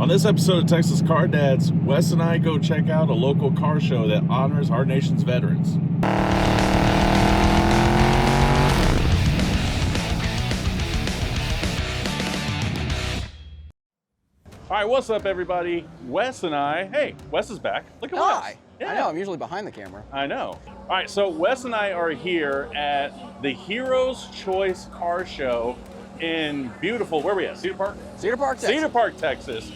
On this episode of Texas Car Dads, Wes and I go check out a local car show that honors our nation's veterans. All right, what's up, everybody? Wes and I, hey, Wes is back. Look at Wes. Hi. Yeah. I know, I'm usually behind the camera. I know. All right, so Wes and I are here at the Hero's Choice Car Show in beautiful, where are we at? Cedar Park? Cedar Park, Texas. Cedar Park, Texas.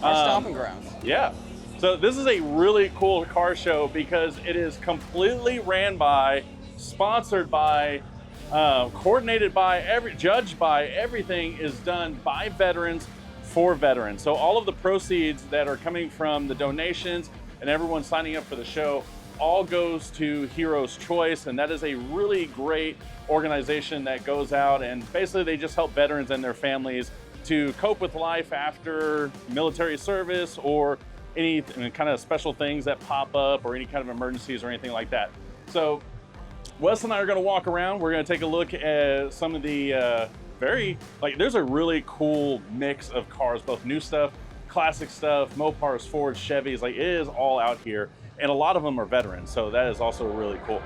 Our stomping grounds. Yeah. So this is a really cool car show because it is completely ran by, sponsored by, coordinated by, judged by, everything is done by veterans for veterans. So all of the proceeds that are coming from the donations and everyone signing up for the show all goes to Hero's Choice, and that is a really great organization that goes out and basically they just help veterans and their families to cope with life after military service or any kind of special things that pop up or any kind of emergencies or anything like that. So Wes and I are going to walk around. We're going to take a look at some of the there's a really cool mix of cars, both new stuff, classic stuff, Mopars, Fords, Chevys. Like, it is all out here, and a lot of them are veterans, so that is also really cool.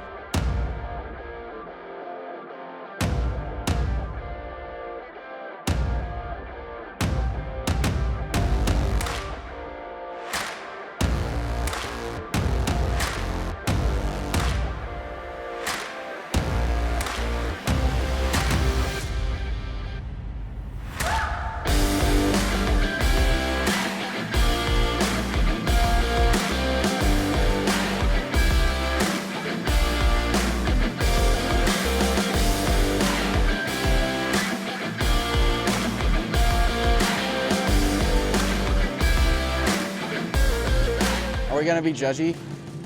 Are we gonna be judgy?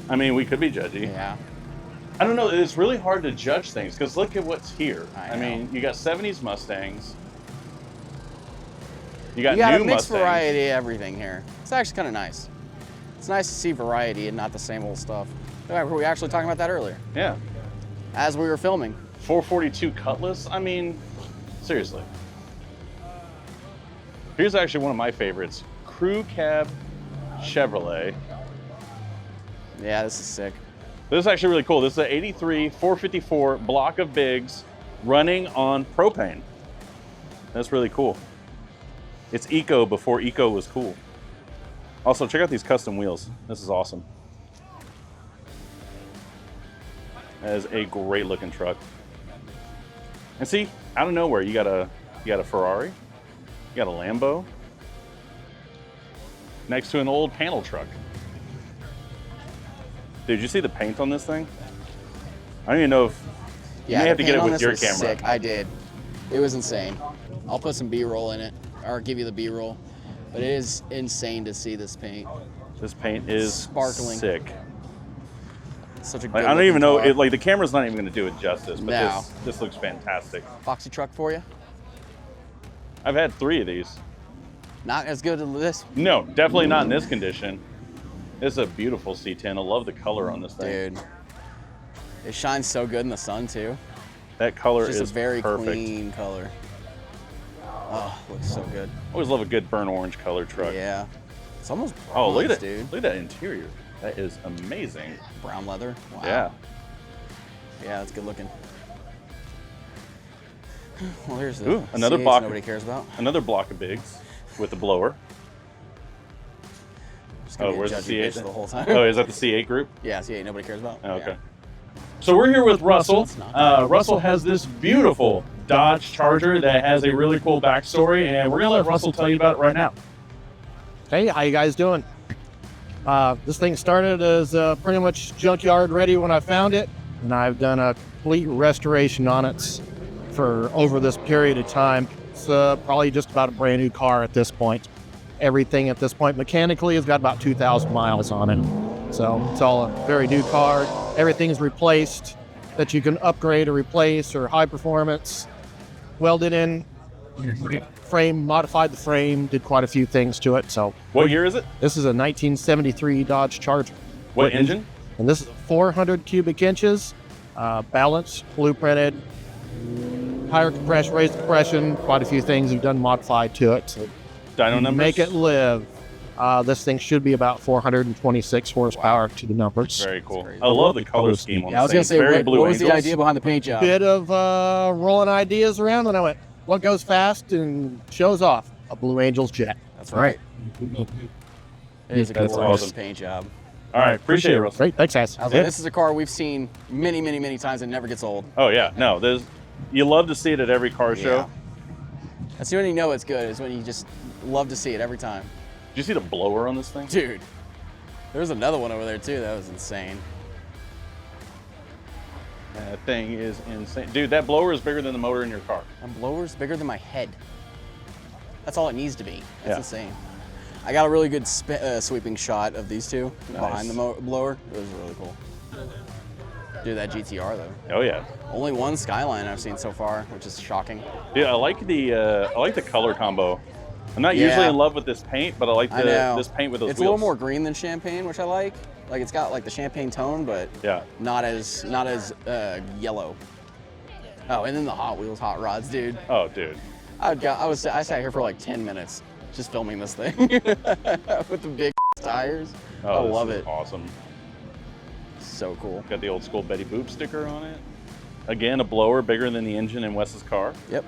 I mean, we could be judgy. Yeah. I don't know, it's really hard to judge things because look at what's here. I mean, you got 70s Mustangs. You got a new mixed Mustangs. variety of everything here. It's actually kind of nice. It's nice to see variety and not the same old stuff. Were we actually talking about that earlier? Yeah. As we were filming. 442 Cutlass, I mean, seriously. Here's actually one of my favorites. Crew Cab Chevrolet. Yeah, this is sick. This is actually really cool. This is an 83 454 block of bigs running on propane. That's really cool. It's eco before eco was cool. Also, check out these custom wheels. This is awesome. That is a great looking truck. And see, out of nowhere, you got a Ferrari, you got a Lambo, next to an old panel truck. Did you see the paint on this thing? I don't even know if you may have to get it with your camera. Sick. I did. It was insane. I'll put some B-roll in it, or give you the B-roll. But it is insane to see this paint. This paint is sparkling. Sick. Such a good I don't even know. car. The camera's not even going to do it justice. But No. this looks fantastic. Boxy truck for you? I've had 3 of these. Not as good as this. No, definitely not in this condition. This is a beautiful C10. I love the color on this thing. Dude, it shines so good in the sun too. That color It's is just a very perfect. clean color. Oh, looks so good. Always love a good burnt orange color truck. Yeah, it's almost bronze, Oh, look at that, dude. Look at that interior. That is amazing. Brown leather. Wow. Yeah. Yeah, that's good looking. Well, here's the Ooh, another C8s block. nobody cares about. Another block of bigs with the blower. Just gonna be a where's the judgy C8? bitch the whole time. Oh, is that the C8 group? Yeah, C8 nobody cares about. Oh, okay. Yeah. So we're here with Russell. It's not. Russell has this beautiful Dodge Charger that has a really cool backstory, and we're gonna let Russell tell you about it right now. Hey, how you guys doing? This thing started as pretty much junkyard ready when I found it, and I've done a complete restoration on it for over this period of time. It's probably just about a brand new car at this point. Everything at this point mechanically has got about 2,000 miles on it. So it's all a very new car. Everything's replaced that you can upgrade or replace or high performance. Welded in, frame, modified the frame, did quite a few things to it. So What year is it? this is a 1973 Dodge Charger. What engine? And this is 400 cubic inches, balanced, blueprinted, higher compression, raised compression, quite a few things we've done modified to it. So Dyno numbers? make it live. This thing should be about 426 horsepower to the numbers. Very cool. I love the color scheme on Yeah, I was this gonna thing. say, Very what Blue was the Angels. idea behind the paint job? Bit of rolling ideas around, and I went, what goes fast and shows off? A Blue Angels jet. That's right. It is a That's gorgeous awesome. paint job. All right, appreciate it, Russell. Great, thanks, guys. I was like, this is a car we've seen many, many, many times and never gets old. Oh yeah, no, you love to see it at every car show. Yeah. That's when you know it's good, is when you just love to see it every time. Did you see the blower on this thing? Dude, there's another one over there too. That was insane. That thing is insane. Dude, that blower is bigger than the motor in your car. That blower's bigger than my head. That's all it needs to be. That's Yeah. insane. I got a really good sweeping shot of these two behind the blower. It was really cool. Dude, that GTR though. Oh yeah. Only one Skyline I've seen so far, which is shocking. Dude, I like the color combo. I'm not Yeah. usually in love with this paint, but I like I know. this paint with those It's wheels. a little more green than champagne, which I like. Like it's got like the champagne tone, but Yeah. not as yellow. Oh, and then the Hot Wheels hot rods, dude. Oh, dude. I sat here for like 10 minutes just filming this thing with the big tires. I Oh, love this is it. Awesome. So cool. Got the old school Betty Boop sticker on it. Again, a blower bigger than the engine in Wes's car. Yep.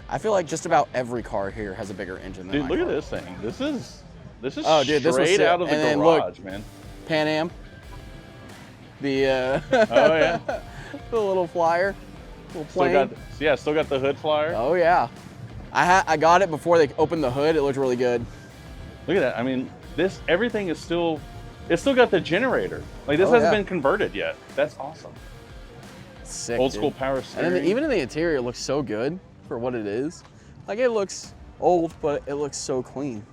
I feel like just about every car here has a bigger engine than Dude, my look car. at this thing. This is Oh, dude, this was straight sick. out of the And then look, garage, man. Pan Am. The Oh yeah. the little flyer, little plane. Still got the hood flyer. Oh yeah. I got it before they opened the hood. It looked really good. Look at that. I mean, everything is still, it's still got the generator. Like this Oh, hasn't yeah. been converted yet. That's awesome. Sick. Old dude. school power steering. And then even in the interior, it looks so good for what it is. Like it looks old, but it looks so clean.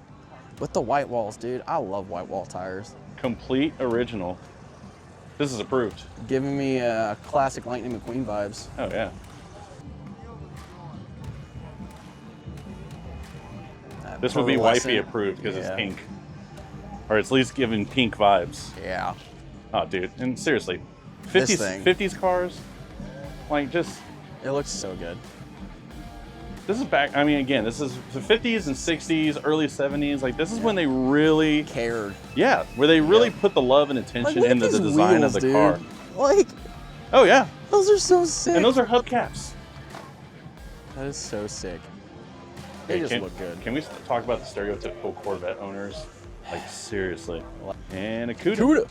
With the white walls, dude. I love white wall tires. Complete original. This is approved. Giving me classic Lightning McQueen vibes. Oh yeah. This would be wifey Pearlescent. approved because it's Yeah. pink. Or it's at least giving pink vibes. Yeah. Oh, dude. And seriously, This 50s, thing. 50s cars, like just, It looks so good. this is back, I mean, again, this is the 50s and 60s, early 70s. Like, this is when they really, Cared. yeah, where they really Yep. put the love and Like, attention look at into the these design wheels, of the dude. car. Like, Oh, yeah. those are so sick. And those are hubcaps. That is so sick. They Hey, just can, look good. Can we talk about the stereotypical Corvette owners? Like, seriously. And a CUDA. Cuda.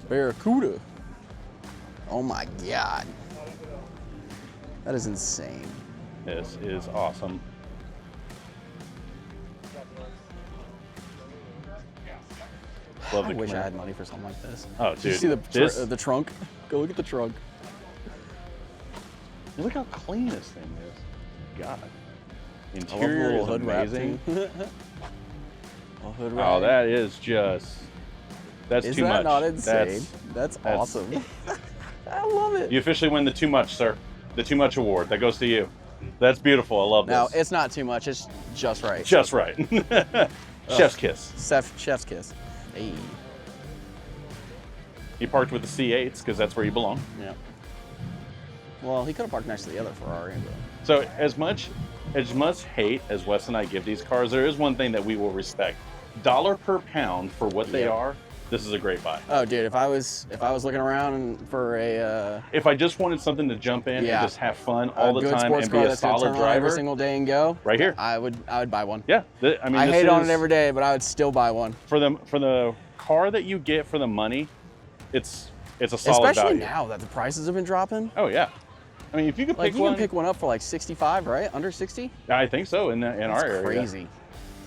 Barracuda. Oh my God. That is insane. This is awesome. Love I the wish I Camaro. had money for something like this. Oh, Did you dude, see this- the trunk? Go look at the trunk. Look how clean this thing is. God. I love the Interior little is hood wrap amazing. too. A hood wrap. Oh, that is just, that's Is too that much. not insane? That's that's- awesome. I love it. You officially win the Too Much, sir. The Too Much award. That goes to you. That's beautiful. I love Now, this. it's not too much. It's just right. Just right. Chef's kiss. Chef's kiss. Hey. He parked with the C8s because that's where you belong. Yeah. Well, he could have parked next to the other Ferrari. But... So as much hate as Wes and I give these cars, there is one thing that we will respect. Dollar per pound for what they Yeah. are. This is a great buy. Oh, dude, if I was looking around for a If I just wanted something to jump in Yeah. and just have fun all the good time sports and be car a that's gonna solid turn on every driver, single day and go, right here. I would buy one. Yeah, I mean, I this hate on is- it every day, but I would still buy one. for the car that you get for the money. It's a solid Especially value. now that the prices have been dropping. Oh yeah, I mean, if you could Like pick you one, can pick one up for like 65, right? Under 60? I think so in our That's area. crazy.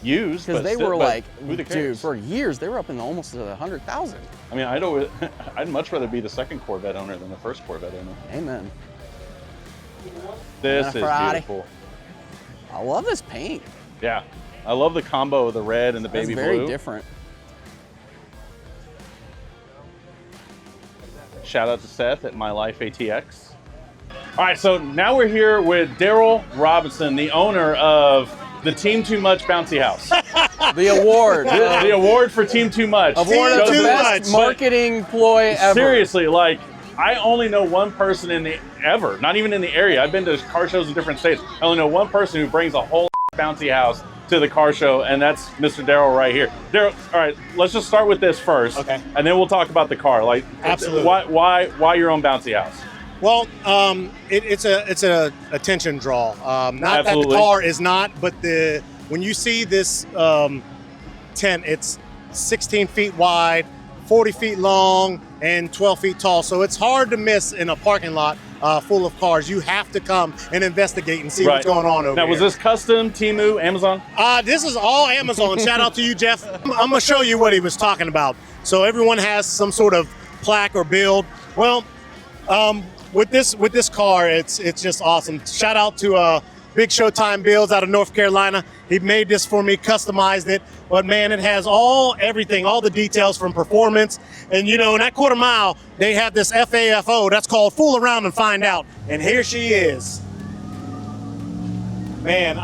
Used Because but they still- were but like, who the dude, cares? for years they were up in almost 100,000. I mean, I'd much rather be the second Corvette owner than the first Corvette owner. Amen. This And is a Ferrari. beautiful. I love this paint. Yeah, I love the combo of the red and the That's baby very blue. different. Shout out to Seth at My Life ATX. All right, so now we're here with Daryl Robinson, the owner of the Team Too Much Bouncy House. The award. The award for Team Too Much. Award of Goes the to- best marketing ploy ever. Seriously, like, I only know one person not even in the area. I've been to car shows in different states. I only know one person who brings a whole bouncy house to the car show, and that's Mr. Daryl right here. Daryl, all right, let's just start with this first, Okay. and then we'll talk about the car. Like, Absolutely. Why your own bouncy house? Well, it's a attention draw. Not Absolutely. that the car is not, but when you see this tent, it's 16 feet wide, 40 feet long, and 12 feet tall. So it's hard to miss in a parking lot full of cars. You have to come and investigate and see what's going on over Now, here. was this custom, Temu, Amazon? This is all Amazon. Shout out to you, Jeff. I'm gonna show you what he was talking about. So everyone has some sort of plaque or build. Well, with this car, it's just awesome. Shout out to Big Showtime Builds out of North Carolina. He made this for me, customized it. But man, it has everything, all the details from performance. And you know, in that quarter mile, they have this FAFO. That's called Fool Around and Find Out. And here she is. Man,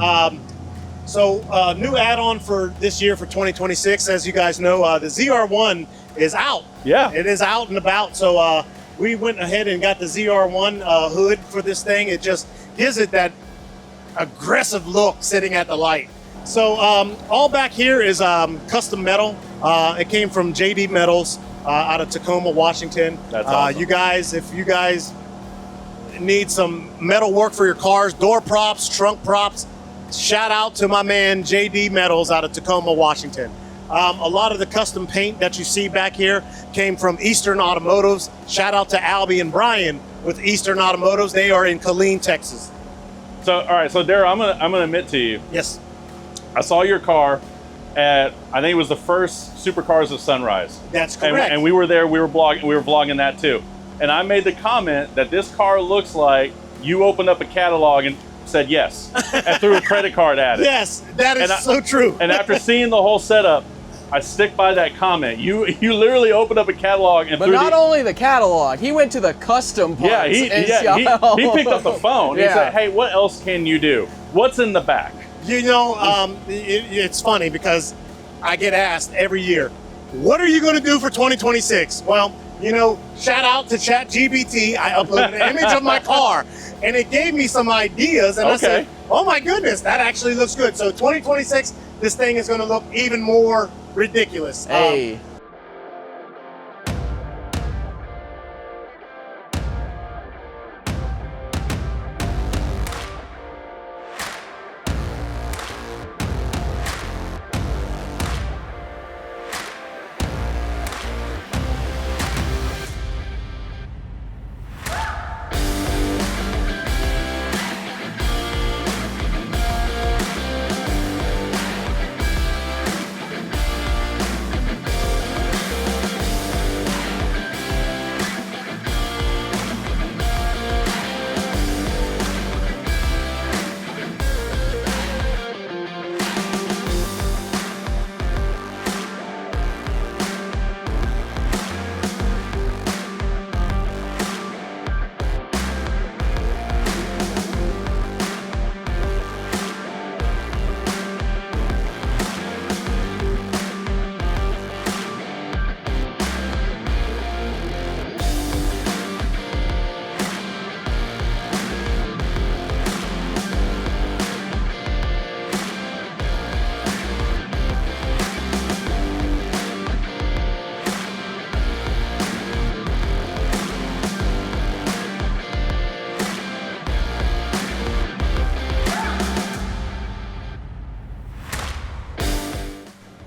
so new add-on for this year for 2026, as you guys know, the ZR1 is out. Yeah. It is out and about. So we went ahead and got the ZR1 hood for this thing. It just gives it that aggressive look sitting at the light. So all back here is custom metal. It came from JD Metals out of Tacoma, Washington. That's awesome. You guys, if you guys need some metal work for your cars, door props, trunk props, shout out to my man JD Metals out of Tacoma, Washington. A lot of the custom paint that you see back here came from Eastern Automotives. Shout out to Albie and Brian with Eastern Automotives. They are in Killeen, Texas. So, all right, so Daryl, I'm gonna admit to you, Yes. I saw your car at, I think it was the first Supercars of Sunrise. That's correct. And we were there, we were vlogging that too. And I made the comment that this car looks like you opened up a catalog and said yes, and threw a credit card at it. Yes, that is so true. And after seeing the whole setup, I stick by that comment. You literally opened up a catalog and But threw not only the catalog, he went to the custom parts. Yeah, he picked up the phone. He Yeah. said, hey, what else can you do? What's in the back? You know, it's funny because I get asked every year, what are you going to do for 2026? Well, you know, shout out to ChatGPT. I uploaded an image of my car and it gave me some ideas. And I said, oh my goodness, that actually looks good. So 2026, this thing is going to look even more ridiculous. Hey.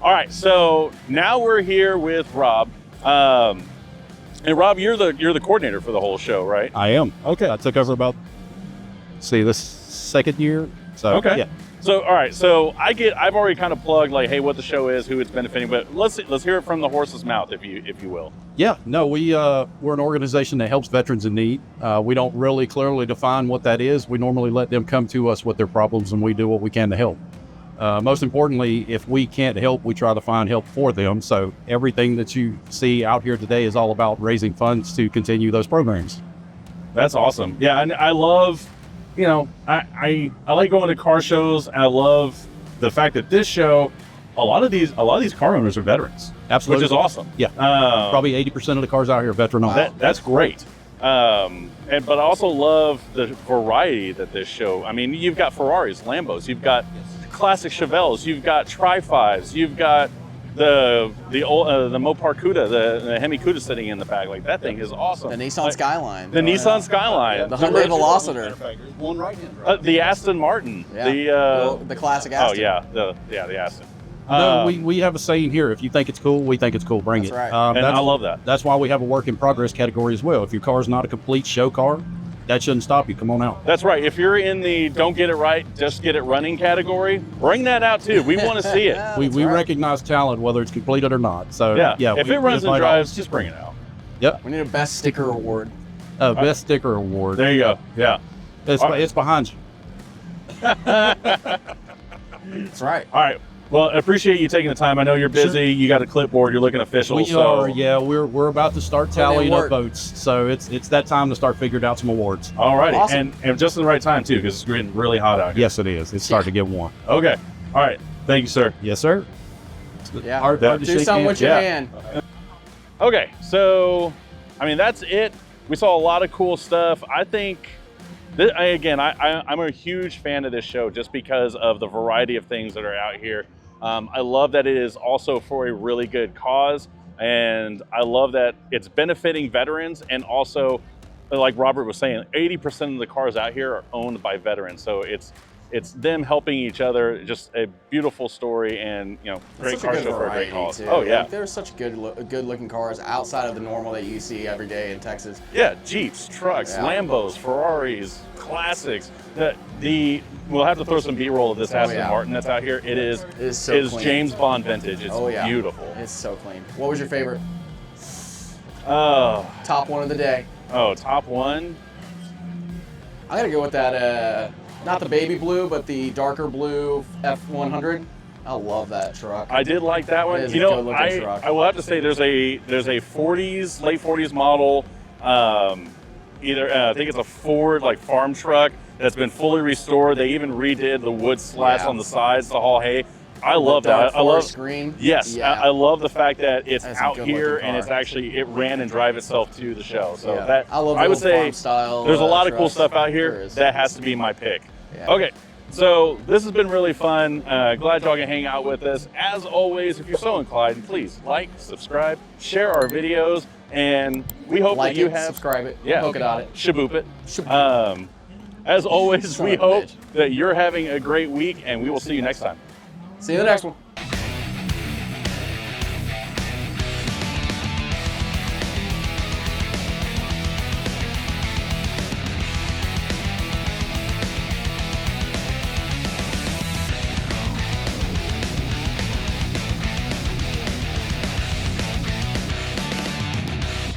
All right, so now we're here with Rob. And Rob, you're the coordinator for the whole show, right? I am. Okay. I took over about, this second year. So, Okay. yeah. So, all right, so I've already kind of plugged like, hey, what the show is, who it's benefiting, but let's hear it from the horse's mouth, if you will. Yeah. No, we're an organization that helps veterans in need. We don't really clearly define what that is. We normally let them come to us with their problems and we do what we can to help. Most importantly, if we can't help, we try to find help for them. So everything that you see out here today is all about raising funds to continue those programs. That's awesome. Yeah, and I love, I like going to car shows. And I love the fact that this show, a lot of these car owners are veterans. Absolutely. Which is awesome. Yeah. Probably 80% of the cars out here are veteran owned. That's great. But I also love the variety that this show. I mean, you've got Ferraris, Lambos, you've got classic Chevelles, you've got Tri-5s, you've got the Mopar Cuda, the Hemi Cuda sitting in the back. Like, that thing is awesome. The Nissan Skyline. The Nissan Skyline. The Hyundai Velociter. The Aston Martin. Yeah. The classic Aston. Oh yeah, the Aston. No, we have a saying here. If you think it's cool, we think it's cool. Bring That's it. right. And I love that. That's why we have a work in progress category as well. If your car's not a complete show car, that shouldn't stop you. Come on out. That's right. If you're in the don't get it right, just get it running category, bring that out too. We want to see it. Yeah, we right. recognize talent whether it's completed or not. So Yeah. yeah. If it runs and drives, just bring it out. Yep. We need a best sticker award. Best sticker award. There you go. Yeah. It's behind you. That's right. All right. Well, I appreciate you taking the time. I know you're busy. You got a clipborard. You're looking official. We are. Yeah, we're about to start tallying up work. votes. So it's that time to start figuring out some awards. All righty. Awesome. And just in the right time too, because it's getting really hot out here. Yes, it is. It's starting to get warm. Okay. All right. Thank you, sir. Yes, sir. Yeah. Hard to Do shake something hands. with your Yeah. hand. Okay, so I mean that's it. We saw a lot of cool stuff. I think I'm a huge fan of this show just because of the variety of things that are out here. I love that it is also for a really good cause, and I love that it's benefiting veterans, and also, like Robert was saying, 80% of the cars out here are owned by veterans. So it's them helping each other. Just a beautiful story, and great Such a car good show for a great variety, cause. too. Oh yeah. Like, there's such good looking cars outside of the normal that you see every day in Texas. Yeah, Jeeps, trucks, Yeah. Lambos, Ferraris, classics. We'll have to throw some B-roll of this Aston yeah. Martin that's out here. It is so clean. James Bond vintage. It's Yeah. beautiful. It's so clean. What was your favorite? Oh, Top one of the day. top one. I gotta go with that. Not the baby blue, but the darker blue F100. I love that truck. I did like that one. It is a good-looking truck. I will have to say there's a 40s, late 40s model. I think it's a Ford farm truck that's been fully restored. They even redid the wood slats on the sides to haul hay. I love that. I love screen. Yes, Yeah. I love the fact that it's That's a out good-looking here and car. it's actually it ran and drive itself to the show. So Yeah. that I love I would the say farm style. there's a lot of cool trucks. stuff out There here. is. That has to be my pick. Yeah. Okay, so this has been really fun. Glad y'all can hang out with us. As always, if you're so inclined, please like, subscribe, share our videos, and we hope Like that you it, have subscribe it, yeah, poke it on it. shaboop it. Shaboop. As always, Son we of a hope bitch. that you're having a great week, and we will see you next time. See you in the next one.